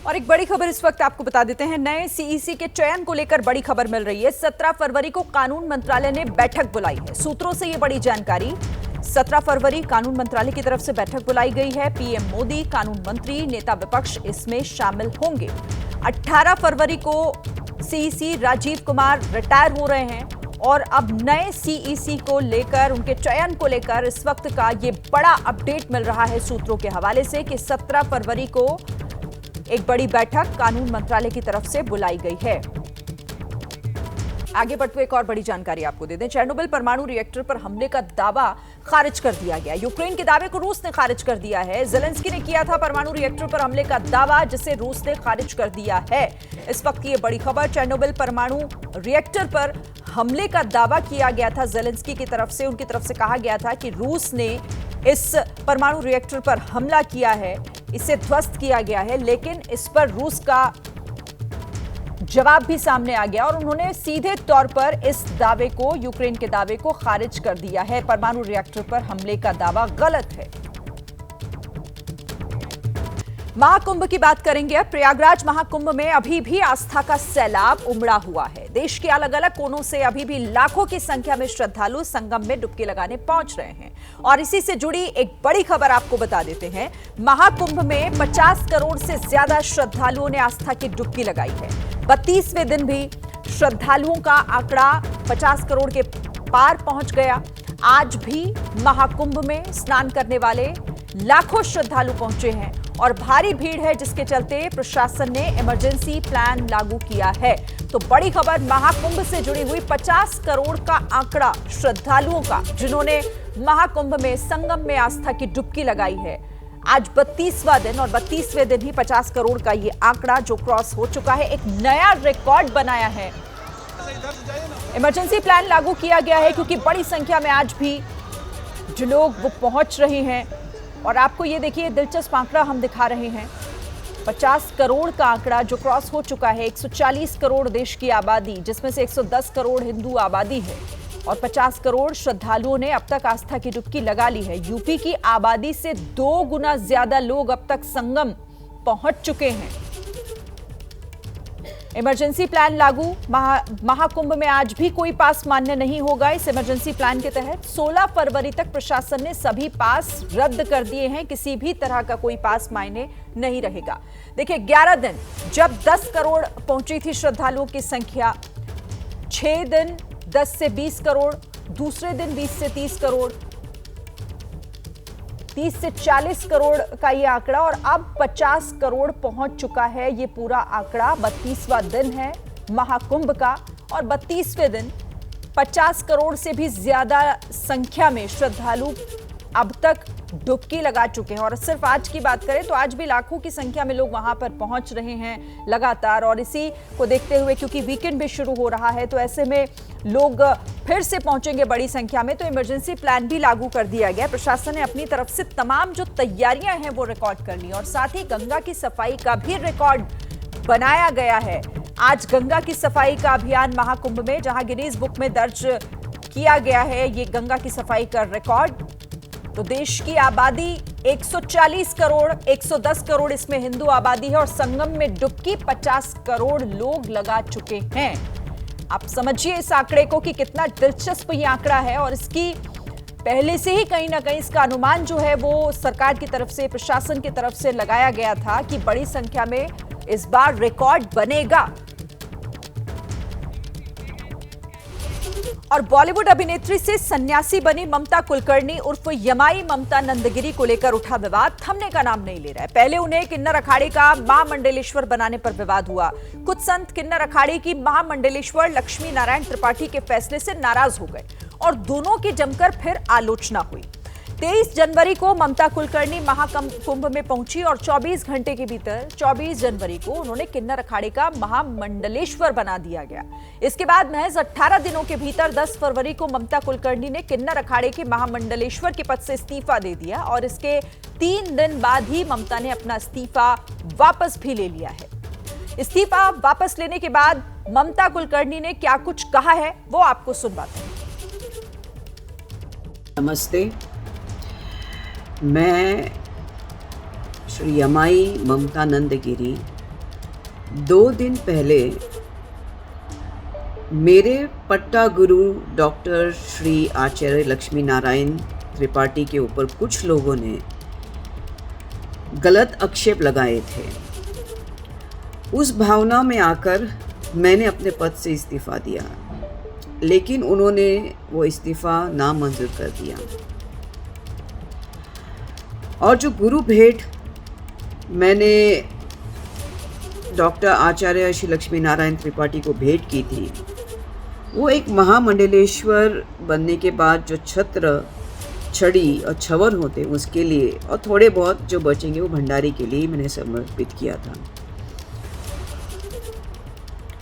और एक बड़ी खबर इस वक्त आपको बता देते हैं। नए सीईसी के चयन को लेकर बड़ी खबर मिल रही है। 17 फरवरी को कानून मंत्रालय ने बैठक बुलाई है। सूत्रों से ये बड़ी जानकारी। 17 फरवरी कानून मंत्रालय की तरफ से बैठक बुलाई गई है। पीएम मोदी, कानून मंत्री, नेता विपक्ष इसमें शामिल होंगे। 18 फरवरी को सीईसी राजीव कुमार रिटायर हो रहे हैं और अब नए सीईसी को लेकर, उनके चयन को लेकर इस वक्त का ये बड़ा अपडेट मिल रहा है सूत्रों के हवाले से कि 17 फरवरी को एक बड़ी बैठक कानून मंत्रालय की तरफ से बुलाई गई है। आगे बढ़ते हुए एक और बड़ी जानकारी आपको दे दें। चेर्नोबिल परमाणु रिएक्टर पर हमले का दावा खारिज कर दिया गया। यूक्रेन के दावे को रूस ने खारिज कर दिया है। ज़ेलेंस्की ने किया था परमाणु रिएक्टर पर हमले का दावा, जिसे रूस ने खारिज कर दिया है। इस वक्त की ये बड़ी खबर। चेर्नोबिल परमाणु रिएक्टर पर हमले का दावा किया गया था ज़ेलेंस्की की तरफ से। उनकी तरफ से कहा गया था कि रूस ने इस परमाणु रिएक्टर पर हमला किया है, इसे ध्वस्त किया गया है, लेकिन इस पर रूस का जवाब भी सामने आ गया और उन्होंने सीधे तौर पर इस दावे को, यूक्रेन के दावे को खारिज कर दिया है। परमाणु रिएक्टर पर हमले का दावा गलत है। महाकुंभ की बात करेंगे। प्रयागराज महाकुंभ में अभी भी आस्था का सैलाब उमड़ा हुआ है। देश के अलग अलग कोनों से अभी भी लाखों की संख्या में श्रद्धालु संगम में डुबकी लगाने पहुंच रहे हैं और इसी से जुड़ी एक बड़ी खबर आपको बता देते हैं। महाकुंभ में 50 करोड़ से ज्यादा श्रद्धालुओं ने आस्था की डुबकी लगाई है। 32वें दिन भी श्रद्धालुओं का आंकड़ा 50 करोड़ के पार पहुंच गया। आज भी महाकुंभ में स्नान करने वाले लाखों श्रद्धालु पहुंचे हैं और भारी भीड़ है, जिसके चलते प्रशासन ने इमरजेंसी प्लान लागू किया है। तो बड़ी खबर महाकुंभ से जुड़ी हुई 50 करोड़ का आंकड़ा श्रद्धालुओं का, जिन्होंने महाकुंभ में संगम में आस्था की डुबकी लगाई है। आज 32वां दिन और 32वें दिन ही 50 करोड़ का ये आंकड़ा जो क्रॉस हो चुका है, एक नया रिकॉर्ड बनाया है। इमरजेंसी प्लान लागू किया गया है क्योंकि बड़ी संख्या में आज भी जो लोग वो पहुंच रहे हैं। और आपको ये देखिए, दिलचस्प आंकड़ा हम दिखा रहे हैं। 50 करोड़ का आंकड़ा जो क्रॉस हो चुका है। 140 करोड़ देश की आबादी, जिसमें से 110 करोड़ हिंदू आबादी है और 50 करोड़ श्रद्धालुओं ने अब तक आस्था की डुबकी लगा ली है। यूपी की आबादी से 2 गुना ज्यादा लोग अब तक संगम पहुंच चुके हैं। इमरजेंसी प्लान लागू। महाकुंभ में आज भी कोई पास मान्य नहीं होगा। इस इमरजेंसी प्लान के तहत 16 फरवरी तक प्रशासन ने सभी पास रद्द कर दिए हैं। किसी भी तरह का कोई पास मायने नहीं रहेगा। देखिए, 11 दिन जब 10 करोड़ पहुंची थी श्रद्धालुओं की संख्या, 6 दिन 10 से 20 करोड़, दूसरे दिन 20 से 30 करोड़, 30 से 40 करोड़ का ये आंकड़ा और अब 50 करोड़ पहुंच चुका है। ये पूरा आंकड़ा 32वां दिन है महाकुंभ का और 32वें दिन 50 करोड़ से भी ज्यादा संख्या में श्रद्धालु अब तक डुबकी लगा चुके हैं। और सिर्फ आज की बात करें तो आज भी लाखों की संख्या में लोग वहां पर पहुंच रहे हैं लगातार। और इसी को देखते हुए, क्योंकि वीकेंड भी शुरू हो रहा है, तो ऐसे में लोग फिर से पहुंचेंगे बड़ी संख्या में। तो इमरजेंसी प्लान भी लागू कर दिया गया। प्रशासन ने अपनी तरफ से तमाम जो तैयारियां हैं वो रिकॉर्ड कर ली और साथ ही गंगा की सफाई का भी रिकॉर्ड बनाया गया है। आज गंगा की सफाई का अभियान महाकुंभ में, जहां गिनीज बुक में दर्ज किया गया है ये गंगा की सफाई का रिकॉर्ड। तो देश की आबादी 140 करोड़, 110 करोड़ इसमें हिंदू आबादी है और संगम में डुबकी 50 करोड़ लोग लगा चुके हैं। आप समझिए इस आंकड़े को कि कितना दिलचस्प ये आंकड़ा है। और इसकी पहले से ही कहीं ना कहीं इसका अनुमान जो है वो सरकार की तरफ से, प्रशासन की तरफ से लगाया गया था कि बड़ी संख्या में इस बार रिकॉर्ड बनेगा। और बॉलीवुड अभिनेत्री से सन्यासी बनी ममता कुलकर्णी उर्फ यमाई ममता नंदगिरी को लेकर उठा विवाद थमने का नाम नहीं ले रहा है। पहले उन्हें किन्नर अखाड़े का महामंडलेश्वर बनाने पर विवाद हुआ। कुछ संत किन्नर अखाड़े की महामंडलेश्वर लक्ष्मी नारायण त्रिपाठी के फैसले से नाराज हो गए और दोनों की जमकर फिर आलोचना हुई। 23 जनवरी को ममता कुलकर्णी महाकुंभ में पहुंची और 24 घंटे के भीतर 24 जनवरी को उन्होंने किन्नर अखाड़े का महामंडलेश्वर बना दिया गया। इसके बाद महज 18 दिनों के भीतर 10 फरवरी को ममता कुलकर्णी ने किन्नर अखाड़े के महामंडलेश्वर के पद से इस्तीफा दे दिया और इसके 3 दिन बाद ही ममता ने अपना इस्तीफा वापस भी ले लिया है। इस्तीफा वापस लेने के बाद ममता कुलकर्णी ने क्या कुछ कहा है वो आपको सुनवाते हैं। नमस्ते, मैं श्री यमाई ममता नंदगिरी 2 दिन पहले मेरे पट्टा गुरु डॉक्टर श्री आचार्य लक्ष्मी नारायण त्रिपाठी के ऊपर कुछ लोगों ने गलत आक्षेप लगाए थे। उस भावना में आकर मैंने अपने पद से इस्तीफ़ा दिया, लेकिन उन्होंने वो इस्तीफ़ा नामंजूर कर दिया। और जो गुरु भेंट मैंने डॉक्टर आचार्य श्री लक्ष्मी नारायण त्रिपाठी को भेंट की थी, वो एक महामंडलेश्वर बनने के बाद जो छत्र, छड़ी और छवर होते उसके लिए, और थोड़े बहुत जो बचेंगे वो भंडारी के लिए मैंने समर्पित किया था।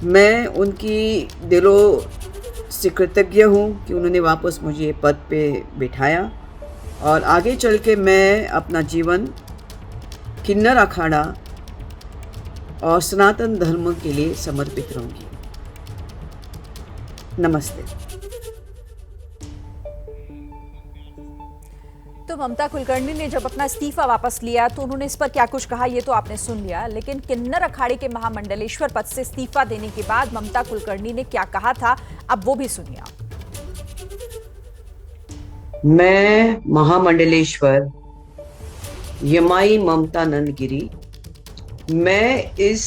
मैं उनकी दिलों से कृतज्ञ हूँ कि उन्होंने वापस मुझे पद पे बिठाया, और आगे चल के मैं अपना जीवन किन्नर अखाड़ा और सनातन धर्म के लिए समर्पित रहूँगी। नमस्ते। तो ममता कुलकर्णी ने जब अपना इस्तीफा वापस लिया तो उन्होंने इस पर क्या कुछ कहा ये तो आपने सुन लिया, लेकिन किन्नर अखाड़े के महामंडलेश्वर पद से इस्तीफा देने के बाद ममता कुलकर्णी ने क्या कहा था, अब वो भी सुनिए आप। मैं महामंडलेश्वर यमाई ममता नंदगिरी, मैं इस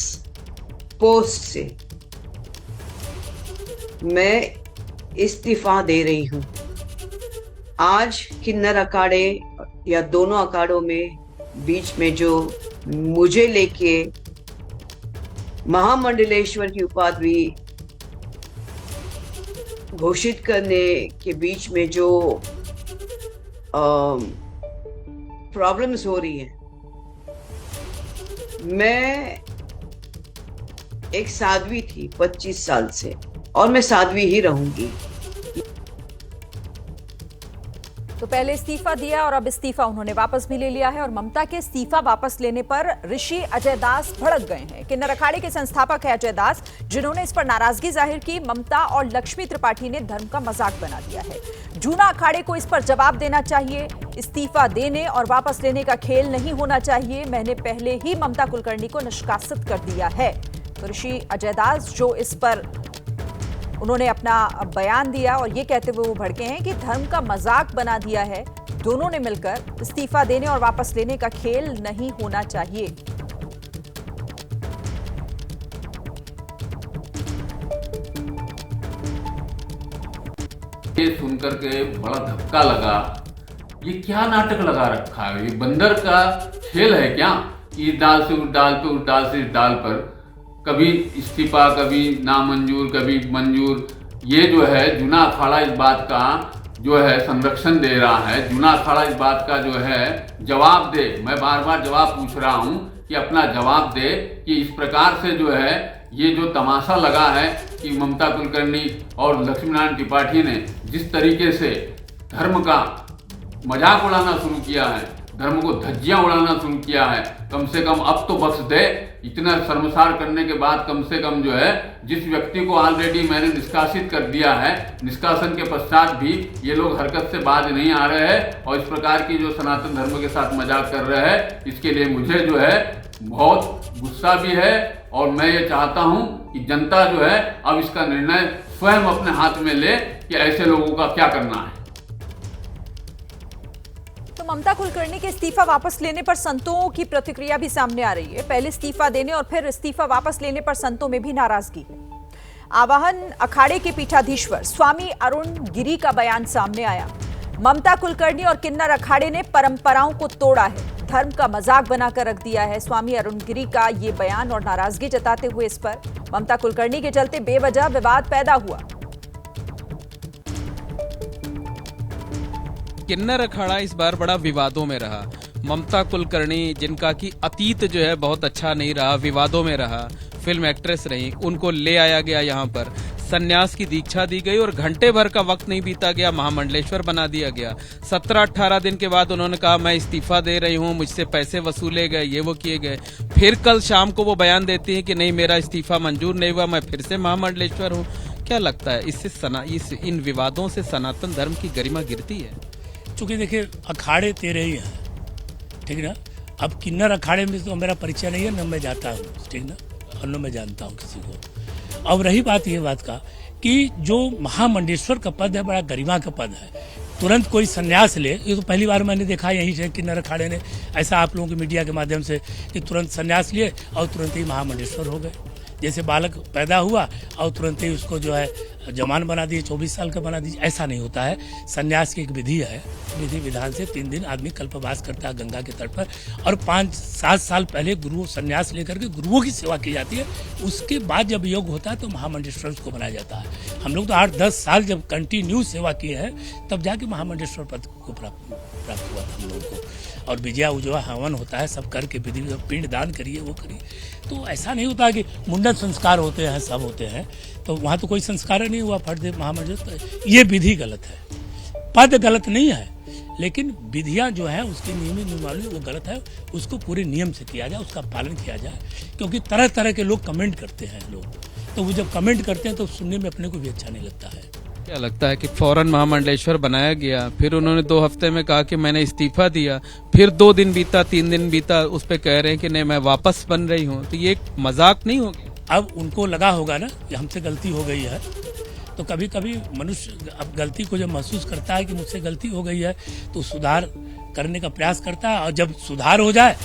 पोस्ट से मैं इस्तीफा दे रही हूं। आज किन्नर अखाड़े या दोनों अखाड़ों में बीच में जो मुझे लेके महामंडलेश्वर की उपाधि घोषित करने के बीच में जो प्रॉब्लम्स हो रही हैं, मैं एक साध्वी थी 25 साल से, और मैं साध्वी ही रहूंगी। तो पहले इस्तीफा दिया और अब इस्तीफा उन्होंने वापस भी ले लिया है। और ममता के इस्तीफा वापस लेने पर ऋषि अजय दास भड़क गए हैं। किन्नर अखाड़े के संस्थापक है अजय दास, जिन्होंने इस पर नाराजगी जाहिर की। ममता और लक्ष्मी त्रिपाठी ने धर्म का मजाक बना दिया है। जूना अखाड़े को इस पर जवाब देना चाहिए। इस्तीफा देने और वापस लेने का खेल नहीं होना चाहिए। मैंने पहले ही ममता कुलकर्णी को निष्कासित कर दिया है। तो ऋषि अजय दास जो इस पर उन्होंने अपना बयान दिया और ये कहते हुए वो भड़के हैं कि धर्म का मजाक बना दिया है। दोनों ने मिलकर इस्तीफा देने और वापस लेने का खेल नहीं होना चाहिए। ये सुनकर के बड़ा धक्का लगा। ये क्या नाटक लगा रखा है? ये बंदर का खेल है क्या? इस डाल से उस डाल पे, उस डाल से इस डाल पर, कभी इस्तीफा, कभी नामंजूर, कभी मंजूर। ये जो है जूना अखाड़ा इस बात का जो है संरक्षण दे रहा है। जूना अखाड़ा इस बात का जो है जवाब दे। मैं बार बार जवाब पूछ रहा हूँ कि अपना जवाब दे कि इस प्रकार से जो है ये जो तमाशा लगा है कि ममता कुलकर्णी और लक्ष्मीनारायण त्रिपाठी ने जिस तरीके से धर्म का मजाक उड़ाना शुरू किया है, धर्म को धज्जियां उड़ाना शुरू किया है, कम से कम अब तो बख्श दे। इतना शर्मसार करने के बाद कम से कम जो है जिस व्यक्ति को ऑलरेडी मैंने निष्कासित कर दिया है, निष्कासन के पश्चात भी ये लोग हरकत से बाज नहीं आ रहे हैं और इस प्रकार की जो सनातन धर्म के साथ मजाक कर रहे हैं, इसके लिए मुझे जो है बहुत गुस्सा भी है। और मैं ये चाहता हूं कि जनता जो है अब इसका निर्णय स्वयं अपने हाथ में ले कि ऐसे लोगों का क्या करना है। ममता कुलकर्णी के इस्तीफा वापस लेने पर संतों की प्रतिक्रिया भी सामने आ रही है। पहले इस्तीफा देने और फिर इस्तीफा वापस लेने पर संतों में भी नाराजगी है। आवाहन अखाड़े के पीठाधीश्वर स्वामी अरुण गिरी का बयान सामने आया। ममता कुलकर्णी और किन्नर अखाड़े ने परंपराओं को तोड़ा है, धर्म का मजाक बनाकर रख दिया है। स्वामी अरुण गिरी का ये बयान और नाराजगी जताते हुए इस पर ममता कुलकर्णी के चलते बेवजह विवाद पैदा हुआ। किन्नर अखाड़ा इस बार बड़ा विवादों में रहा। ममता कुलकर्णी, जिनका कि अतीत जो है बहुत अच्छा नहीं रहा, विवादों में रहा, फिल्म एक्ट्रेस रही, उनको ले आया गया यहाँ पर, संन्यास की दीक्षा दी गई और घंटे भर का वक्त नहीं बीता गया, महामंडलेश्वर बना दिया गया। 17-18 दिन के बाद उन्होंने कहा मैं इस्तीफा दे रही हूँ, मुझसे पैसे वसूले गए, ये वो किए गए। फिर कल शाम को वो बयान देती है कि नहीं मेरा इस्तीफा मंजूर नहीं हुआ, मैं फिर से महामंडलेश्वर हूँ। क्या लगता है इससे इन विवादों से सनातन धर्म की गरिमा गिरती है? चूंकि देखिए अखाड़े 13 ही हैं, ठीक ना। अब किन्नर अखाड़े में तो मेरा परिचय नहीं है, न मैं जाता हूँ, ठीक ना। और न मैं जानता हूँ किसी को। अब रही बात ये बात का कि जो महामंडलेश्वर का पद है बड़ा गरिमा का पद है। तुरंत कोई संन्यास ले, ये तो पहली बार मैंने देखा यहीं से किन्नर अखाड़े ने ऐसा आप लोगों की मीडिया के माध्यम से कि तुरंत संन्यास लिए और तुरंत ही महामंडलेश्वर हो गए। जैसे बालक पैदा हुआ और तुरंत ही उसको जो है जवान बना दिए, 24 साल का बना दीजिए, ऐसा नहीं होता है। संन्यास की एक विधि है, विधि विधान से 3 दिन आदमी कल्पवास करता है गंगा के तट पर, और 5-7 साल पहले गुरु संन्यास लेकर के गुरुओं की सेवा की जाती है। उसके बाद जब योग होता है तो महामंडलेश्वर को बनाया जाता है। हम लोग तो 8-10 साल जब कंटिन्यू सेवा किए हैं तब जाके महामंडलेश्वर पद को प्राप्त हुआ था हम लोग को। और विजया उजवा हवन होता है, सब करके विधि पिंड दान करिए, वो करिए। तो ऐसा नहीं होता कि मुंडन संस्कार होते हैं, सब होते हैं, तो वहाँ तो कोई संस्कार नहीं हुआ फट दे महामंडलेश्वर। ये विधि गलत है, पद गलत नहीं है, लेकिन विधियाँ जो है उसकी नियमावली वो गलत है। उसको पूरे नियम से किया जाए, उसका पालन किया जाए, क्योंकि तरह तरह के लोग कमेंट करते हैं लोग, तो वो जब कमेंट करते हैं तो सुनने में अपने को भी अच्छा नहीं लगता है। क्या लगता है कि फौरन महामंडलेश्वर बनाया गया, फिर उन्होंने 2 हफ्ते में कहा कि मैंने इस्तीफा दिया, फिर 2 दिन बीता, 3 दिन बीता, उस पर कह रहे हैं कि नहीं मैं वापस बन रही हूँ, तो ये एक मजाक नहीं होगी? अब उनको लगा होगा ना कि हमसे गलती हो गई है, तो कभी कभी मनुष्य अब गलती को जब महसूस करता है कि मुझसे गलती हो गई है तो सुधार करने का प्रयास करता है। और जब सुधार हो जाए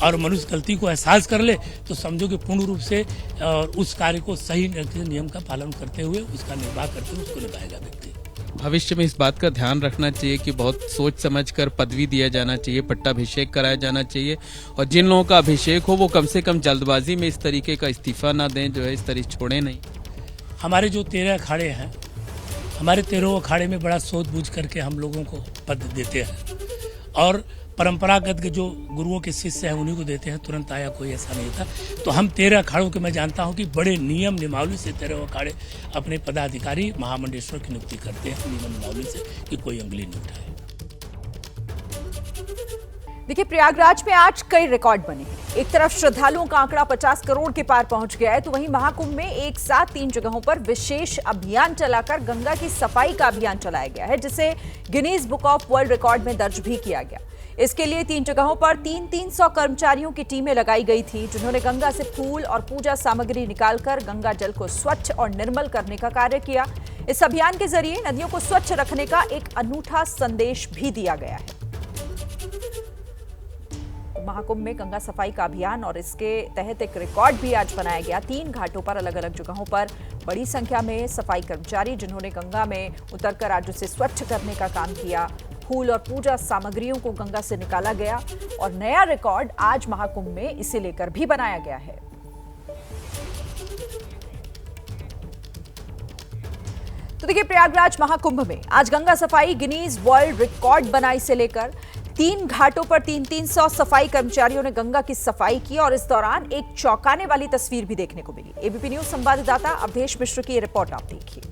और मनुष्य गलती को एहसास कर ले तो समझो कि पूर्ण रूप से और उस कार्य को सही नियम का पालन करते हुए, उसका निर्वाह करते हुए उसको निभाएगा व्यक्ति। भविष्य में इस बात का ध्यान रखना चाहिए कि बहुत सोच समझकर पदवी दिया जाना चाहिए, पट्टाभिषेक कराया जाना चाहिए, और जिन लोगों का अभिषेक हो वो कम से कम जल्दबाजी में इस तरीके का इस्तीफा ना दें, जो है इस तरह छोड़े नहीं। हमारे जो 13 अखाड़े हैं, हमारे 13 अखाड़े में बड़ा सोच बूझ करके हम लोगों को पद देते हैं, और परंपरागत के जो गुरुओं के शिष्य हैं उन्हीं को देते हैं, तुरंत आया कोई ऐसा नहीं था। तो हम 13 अखाड़ों के मैं जानता हूं कि बड़े नियम नियमावली से 13 अखाड़े अपने पदाधिकारी महामंडलेश्वर की नियुक्ति करते हैं, नियम नियमावली से कि कोई उंगली न उठाए। देखिए, प्रयागराज में आज कई रिकॉर्ड बने हैं। एक तरफ श्रद्धालुओं का आंकड़ा 50 करोड़ के पार पहुंच गया है, तो वहीं महाकुंभ में एक साथ 3 जगहों पर विशेष अभियान चलाकर गंगा की सफाई का अभियान चलाया गया है, जिसे Guinness book of world record में दर्ज भी किया गया। इसके लिए 3 जगहों पर 300 कर्मचारियों की टीमें लगाई गई थी, जिन्होंने गंगा से फूल और पूजा सामग्री निकालकर गंगा जल को स्वच्छ और निर्मल करने का कार्य किया। इस अभियान के जरिए नदियों को स्वच्छ रखने का एक अनूठा संदेश भी दिया गया है। महाकुंभ में गंगा सफाई का अभियान और इसके तहत एक रिकॉर्ड भी आज बनाया गया। 3 घाटों पर अलग अलग जगहों पर बड़ी संख्या में सफाई कर्मचारी, जिन्होंने गंगा में उतरकर आज उसे स्वच्छ करने का काम किया। फूल और पूजा सामग्रियों को गंगा से निकाला गया और नया रिकॉर्ड आज महाकुंभ में इसे लेकर भी बनाया गया है। तो देखिए, प्रयागराज महाकुंभ में आज गंगा सफाई गिनीज वर्ल्ड रिकॉर्ड बना। इसे लेकर 3 घाटों पर 300 सफाई कर्मचारियों ने गंगा की सफाई की और इस दौरान एक चौंकाने वाली तस्वीर भी देखने को मिली। एबीपी न्यूज संवाददाता अवधेश मिश्र की रिपोर्ट आप देखिए।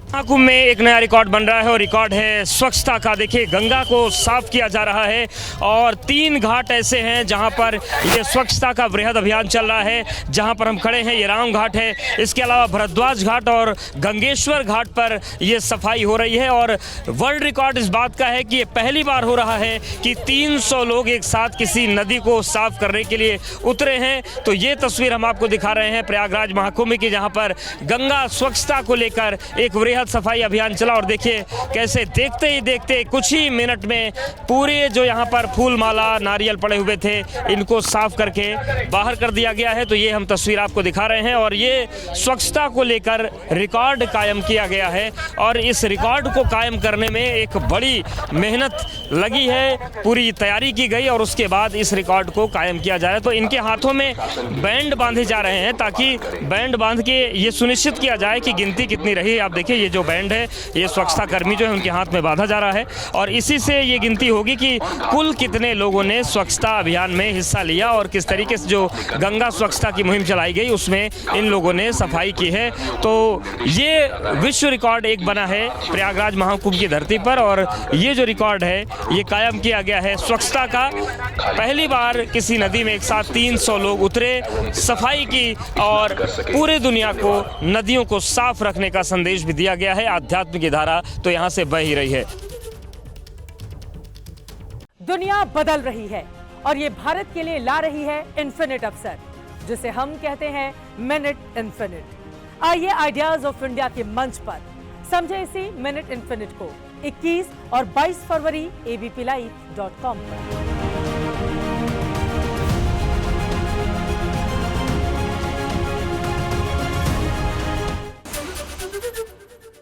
महाकुंभ में एक नया रिकॉर्ड बन रहा है और रिकॉर्ड है स्वच्छता का। देखिए, गंगा को साफ किया जा रहा है और 3 घाट ऐसे हैं जहां पर ये स्वच्छता का बृहद अभियान चल रहा है। जहां पर हम खड़े हैं ये राम घाट है, इसके अलावा भरद्वाज घाट और गंगेश्वर घाट पर ये सफाई हो रही है। और वर्ल्ड रिकॉर्ड इस बात का है कि ये पहली बार हो रहा है कि 300 लोग एक साथ किसी नदी को साफ करने के लिए उतरे हैं। तो ये तस्वीर हम आपको दिखा रहे हैं प्रयागराज महाकुंभ की, जहां पर गंगा स्वच्छता को लेकर एक बृहद सफाई अभियान चला। और देखिए कैसे देखते ही देखते कुछ ही मिनट में पूरे जो यहाँ पर फूल माला नारियल पड़े हुए थे इनको साफ करके बाहर कर दिया गया है। तो ये हम तस्वीर आपको दिखा रहे हैं और ये स्वच्छता को लेकर रिकॉर्ड कायम किया गया है। और इस रिकॉर्ड को कायम करने में एक बड़ी मेहनत लगी है, पूरी तैयारी की गई और उसके बाद इस रिकॉर्ड को कायम किया जा रहा है। तो इनके हाथों में बैंड बांधे जा रहे हैं ताकि बैंड बांध के ये सुनिश्चित किया जाए कि गिनती कितनी रही। आप देखिए ये जो बैंड है ये स्वच्छता कर्मी जो है उनके हाथ में बांधा जा रहा है और इसी से ये गिनती होगी कि कुल कितने लोगों ने स्वच्छता अभियान में हिस्सा लिया और किस तरीके से जो गंगा स्वच्छता की मुहिम चलाई गई उसमें इन लोगों ने सफाई की है। तो ये विश्व रिकॉर्ड एक बना है प्रयागराज महाकुंभ की धरती पर और ये जो रिकॉर्ड है ये कायम किया गया है स्वच्छता का। पहली बार किसी नदी में एक साथ 300 लोग उतरे, सफाई की और पूरे दुनिया को नदियों को साफ रखने का संदेश भी दिया गया है। आध्यात्म की धारा तो यहाँ से बह ही रही है। दुनिया बदल रही है और ये भारत के लिए ला रही है इन्फिनिट अवसर। जिसे हम कहते हैं मिनट इन्फिनिट। आइए आइडियाज ऑफ इंडिया के मंच पर समझे इसी मिनट इन्फिनिट को 21 और 22 फरवरी abplive.com पर।